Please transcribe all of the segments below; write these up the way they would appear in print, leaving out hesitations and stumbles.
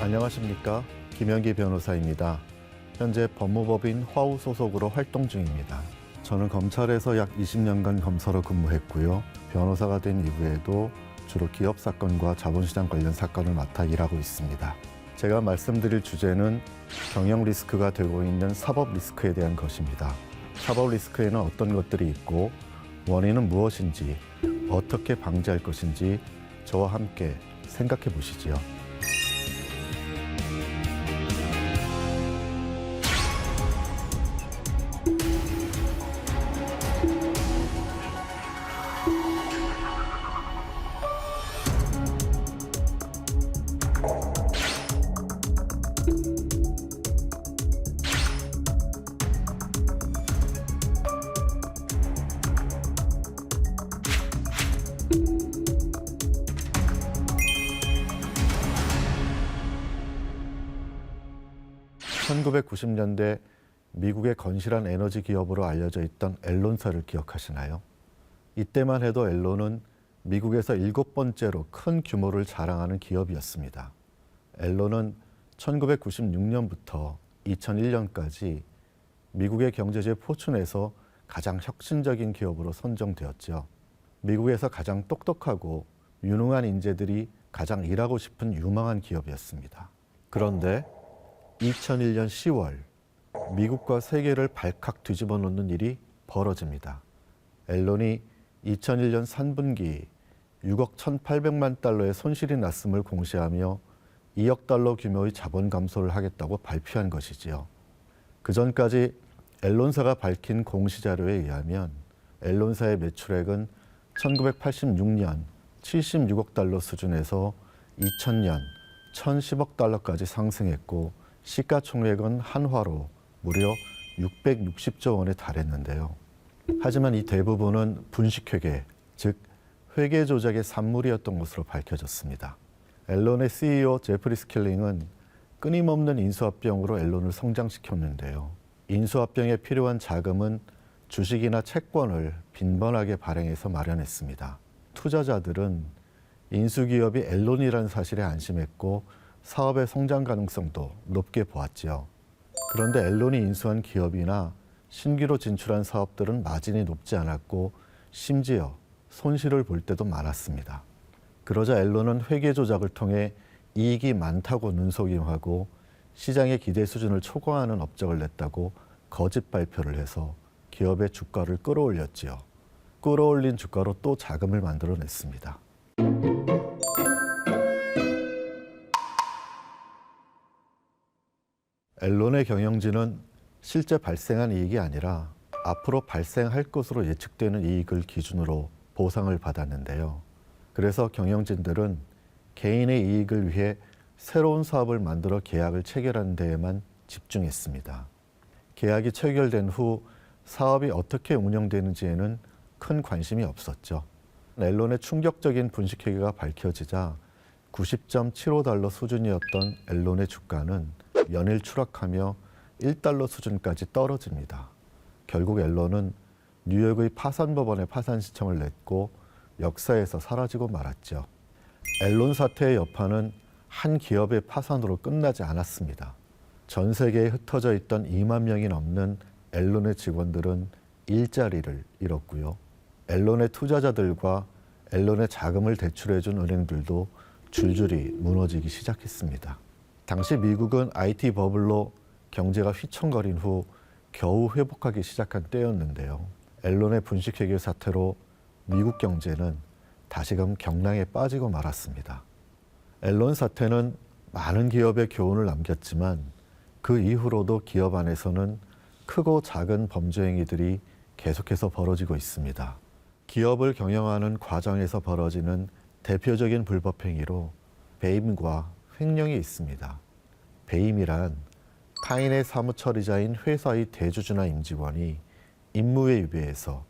안녕하십니까. 김현기 변호사입니다. 현재 법무법인 화우 소속으로 활동 중입니다. 저는 검찰에서 약 20년간 검사로 근무했고요. 변호사가 된 이후에도 주로 기업 사건과 자본시장 관련 사건을 맡아 일하고 있습니다. 제가 말씀드릴 주제는 경영 리스크가 되고 있는 사법 리스크에 대한 것입니다. 사법 리스크에는 어떤 것들이 있고 원인은 무엇인지, 어떻게 방지할 것인지 저와 함께 생각해 보시지요. (1990년대) 미국의 건실한 에너지 기업으로 알려져 있던 앨론사를 기억하시나요? 이때만 해도 앨론은 미국에서 7번째로 큰 규모를 자랑하는 기업이었습니다. 앨론은 1996년부터 2001년까지 미국의 경제지 포춘에서 가장 혁신적인 기업으로 선정되었죠. 미국에서 가장 똑똑하고 유능한 인재들이 가장 일하고 싶은 유망한 기업이었습니다. 그런데 2001년 10월 미국과 세계를 발칵 뒤집어 놓는 일이 벌어집니다. 앨론이 2001년 3분기 6억 1,800만 달러의 손실이 났음을 공시하며 2억 달러 규모의 자본 감소를 하겠다고 발표한 것이지요. 그 전까지 앨론사가 밝힌 공시자료에 의하면 앨론사의 매출액은 1986년 76억 달러 수준에서 2000년 1,010억 달러까지 상승했고 시가총액은 한화로 무려 660조 원에 달했는데요. 하지만 이 대부분은 분식회계, 즉 회계 조작의 산물이었던 것으로 밝혀졌습니다. 앨론의 CEO 제프리 스킬링은 끊임없는 인수합병으로 앨론을 성장시켰는데요. 인수합병에 필요한 자금은 주식이나 채권을 빈번하게 발행해서 마련했습니다. 투자자들은 인수기업이 앨론이라는 사실에 안심했고 사업의 성장 가능성도 높게 보았지요. 그런데 앨론이 인수한 기업이나 신규로 진출한 사업들은 마진이 높지 않았고 심지어 손실을 볼 때도 많았습니다. 그러자 앨론은 회계 조작을 통해 이익이 많다고 눈속임하고 시장의 기대 수준을 초과하는 업적을 냈다고 거짓 발표를 해서 기업의 주가를 끌어올렸지요. 끌어올린 주가로 또 자금을 만들어냈습니다. 앨론의 경영진은 실제 발생한 이익이 아니라 앞으로 발생할 것으로 예측되는 이익을 기준으로 보상을 받았는데요. 그래서 경영진들은 개인의 이익을 위해 새로운 사업을 만들어 계약을 체결하는 데에만 집중했습니다. 계약이 체결된 후 사업이 어떻게 운영되는지에는 큰 관심이 없었죠. 앨론의 충격적인 분식회계가 밝혀지자 90.75달러 수준이었던 앨론의 주가는 연일 추락하며 1달러 수준까지 떨어집니다. 결국 앨론은 뉴욕의 파산법원에 파산 신청을 냈고 역사에서 사라지고 말았죠. 앨론 사태의 여파는 한 기업의 파산으로 끝나지 않았습니다. 전 세계에 흩어져 있던 2만 명이 넘는 앨론의 직원들은 일자리를 잃었고요. 앨론의 투자자들과 앨론의 자금을 대출해준 은행들도 줄줄이 무너지기 시작했습니다. 당시 미국은 IT 버블로 경제가 휘청거린 후 겨우 회복하기 시작한 때였는데요. 앨론의 분식회계 사태로 미국 경제는 다시금 경랑에 빠지고 말았습니다. 앨론 사태는 많은 기업의 교훈을 남겼지만 그 이후로도 기업 안에서는 크고 작은 범죄 행위들이 계속해서 벌어지고 있습니다. 기업을 경영하는 과정에서 벌어지는 대표적인 불법 행위로 배임과 횡령이 있습니다. 배임이란 타인의 사무처리자인 회사의 대주주나 임직원이 임무에 위배해서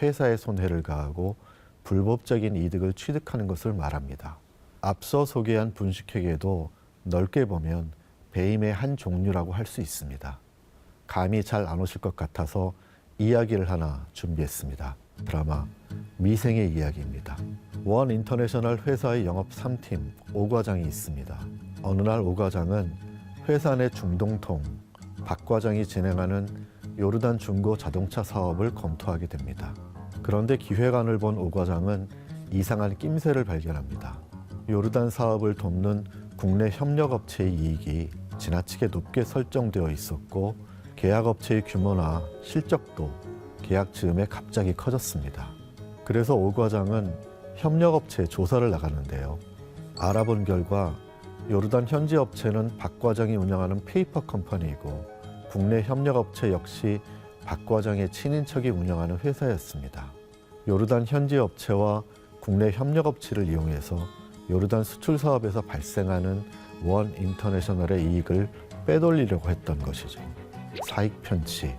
회사에 손해를 가하고 불법적인 이득을 취득하는 것을 말합니다. 앞서 소개한 분식회계도 넓게 보면 배임의 한 종류라고 할 수 있습니다. 감이 잘 안 오실 것 같아서 이야기를 하나 준비했습니다. 드라마 미생의 이야기입니다. 원 인터내셔널 회사의 영업 3팀 오 과장이 있습니다. 어느 날 오 과장은 회사 내 중동통 박 과장이 진행하는 요르단 중고 자동차 사업을 검토하게 됩니다. 그런데 기획안을 본 오 과장은 이상한 낌새를 발견합니다. 요르단 사업을 돕는 국내 협력업체의 이익이 지나치게 높게 설정되어 있었고 계약업체의 규모나 실적도 계약 즈음에 갑자기 커졌습니다. 그래서 오 과장은 협력업체에 조사를 나가는데요. 알아본 결과 요르단 현지 업체는 박 과장이 운영하는 페이퍼 컴퍼니이고 국내 협력업체 역시 박 과장의 친인척이 운영하는 회사였습니다. 요르단 현지 업체와 국내 협력업체를 이용해서 요르단 수출 사업에서 발생하는 원 인터내셔널의 이익을 빼돌리려고 했던 것이죠. 사익 편취,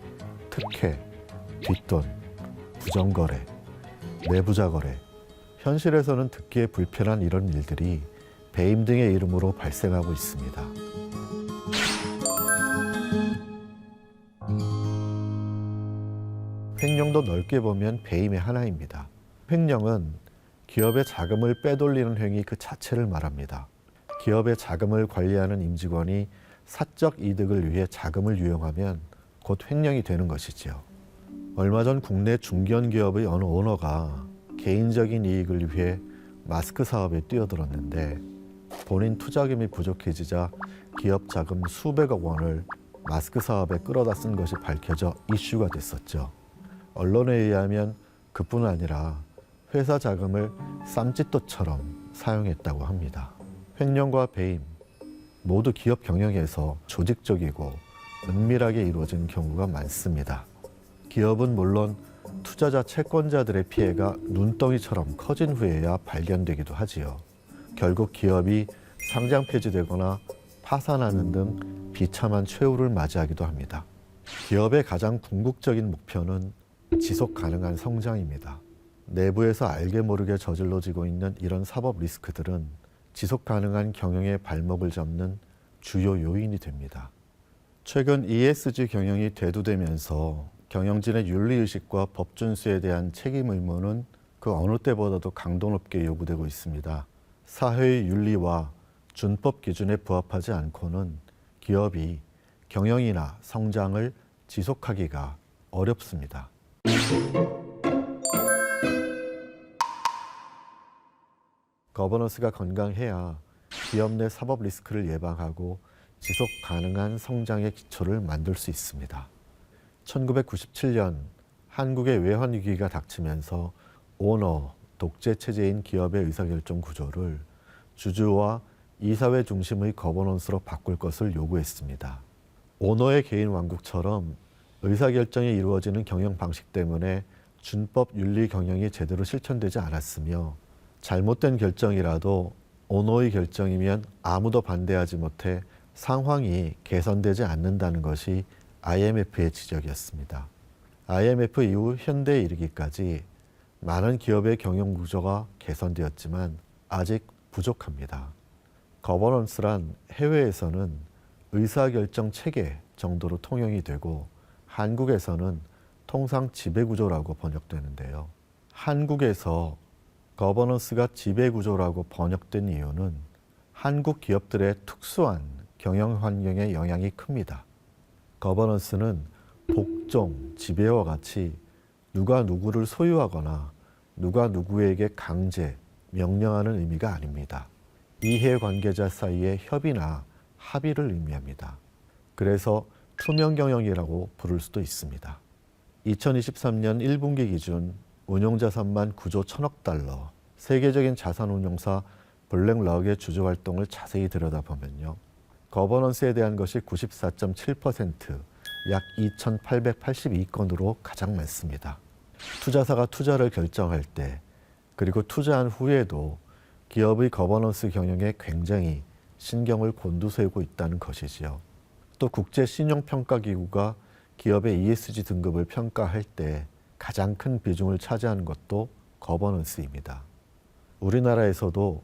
특혜, 뒷돈, 부정거래, 내부자 거래. 현실에서는 듣기에 불편한 이런 일들이 배임 등의 이름으로 발생하고 있습니다. 횡령도 넓게 보면 배임의 하나입니다. 횡령은 기업의 자금을 빼돌리는 행위 그 자체를 말합니다. 기업의 자금을 관리하는 임직원이 사적 이득을 위해 자금을 유용하면 곧 횡령이 되는 것이지요. 얼마 전 국내 중견기업의 어느 오너가 개인적인 이익을 위해 마스크 사업에 뛰어들었는데 본인 투자금이 부족해지자 기업 자금 수백억 원을 마스크 사업에 끌어다 쓴 것이 밝혀져 이슈가 됐었죠. 언론에 의하면 그뿐 아니라 회사 자금을 쌈짓돈처럼 사용했다고 합니다. 횡령과 배임 모두 기업 경영에서 조직적이고 은밀하게 이루어진 경우가 많습니다. 기업은 물론 투자자 채권자들의 피해가 눈덩이처럼 커진 후에야 발견되기도 하지요. 결국 기업이 상장 폐지되거나 파산하는 등 비참한 최후를 맞이하기도 합니다. 기업의 가장 궁극적인 목표는 지속 가능한 성장입니다. 내부에서 알게 모르게 저질러지고 있는 이런 사법 리스크들은 지속 가능한 경영의 발목을 잡는 주요 요인이 됩니다. 최근 ESG 경영이 대두되면서 경영진의 윤리의식과 법 준수에 대한 책임 의무는 그 어느 때보다도 강도 높게 요구되고 있습니다. 사회의 윤리와 준법 기준에 부합하지 않고는 기업이 경영이나 성장을 지속하기가 어렵습니다. 거버넌스가 건강해야 기업 내 사법 리스크를 예방하고 지속 가능한 성장의 기초를 만들 수 있습니다. 1997년 한국의 외환 위기가 닥치면서 오너, 독재 체제인 기업의 의사결정 구조를 주주와 이사회 중심의 거버넌스로 바꿀 것을 요구했습니다. 오너의 개인 왕국처럼 의사결정이 이루어지는 경영 방식 때문에 준법 윤리 경영이 제대로 실천되지 않았으며 잘못된 결정이라도 오너의 결정이면 아무도 반대하지 못해 상황이 개선되지 않는다는 것이 IMF의 지적이었습니다. IMF 이후 현대에 이르기까지 많은 기업의 경영 구조가 개선되었지만 아직 부족합니다. 거버넌스란 해외에서는 의사결정 체계 정도로 통용이 되고 한국에서는 통상 지배구조라고 번역되는데요. 한국에서 거버넌스가 지배구조라고 번역된 이유는 한국 기업들의 특수한 경영 환경의 영향이 큽니다. 거버넌스는 복종, 지배와 같이 누가 누구를 소유하거나 누가 누구에게 강제, 명령하는 의미가 아닙니다. 이해관계자 사이의 협의나 합의를 의미합니다. 그래서 투명 경영이라고 부를 수도 있습니다. 2023년 1분기 기준 운용자산만 9조 1천억 달러, 세계적인 자산운용사 블랙락의 주주 활동을 자세히 들여다보면요. 거버넌스에 대한 것이 94.7%, 약 2,882건으로 가장 많습니다. 투자사가 투자를 결정할 때, 그리고 투자한 후에도 기업의 거버넌스 경영에 굉장히 신경을 곤두세우고 있다는 것이지요. 또 국제신용평가기구가 기업의 ESG 등급을 평가할 때 가장 큰 비중을 차지하는 것도 거버넌스입니다. 우리나라에서도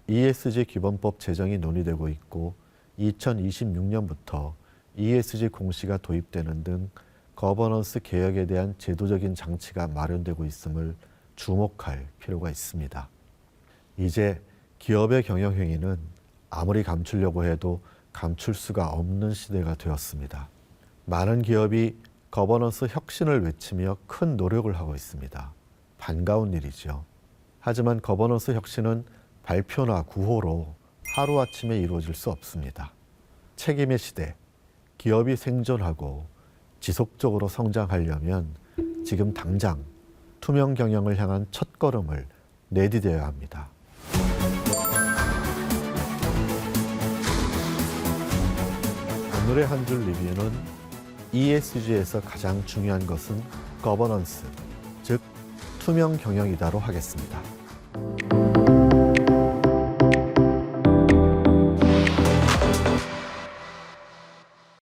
ESG 기본법 제정이 논의되고 있고 2026년부터 ESG 공시가 도입되는 등 거버넌스 개혁에 대한 제도적인 장치가 마련되고 있음을 주목할 필요가 있습니다. 이제 기업의 경영 행위는 아무리 감추려고 해도 감출 수가 없는 시대가 되었습니다. 많은 기업이 거버넌스 혁신을 외치며 큰 노력을 하고 있습니다. 반가운 일이죠. 하지만 거버넌스 혁신은 발표나 구호로 하루아침에 이루어질 수 없습니다. 책임의 시대, 기업이 생존하고 지속적으로 성장하려면 지금 당장 투명 경영을 향한 첫걸음을 내디뎌야 합니다. 오늘의 한 줄 리뷰는 ESG에서 가장 중요한 것은 거버넌스, 즉 투명 경영이다로 하겠습니다.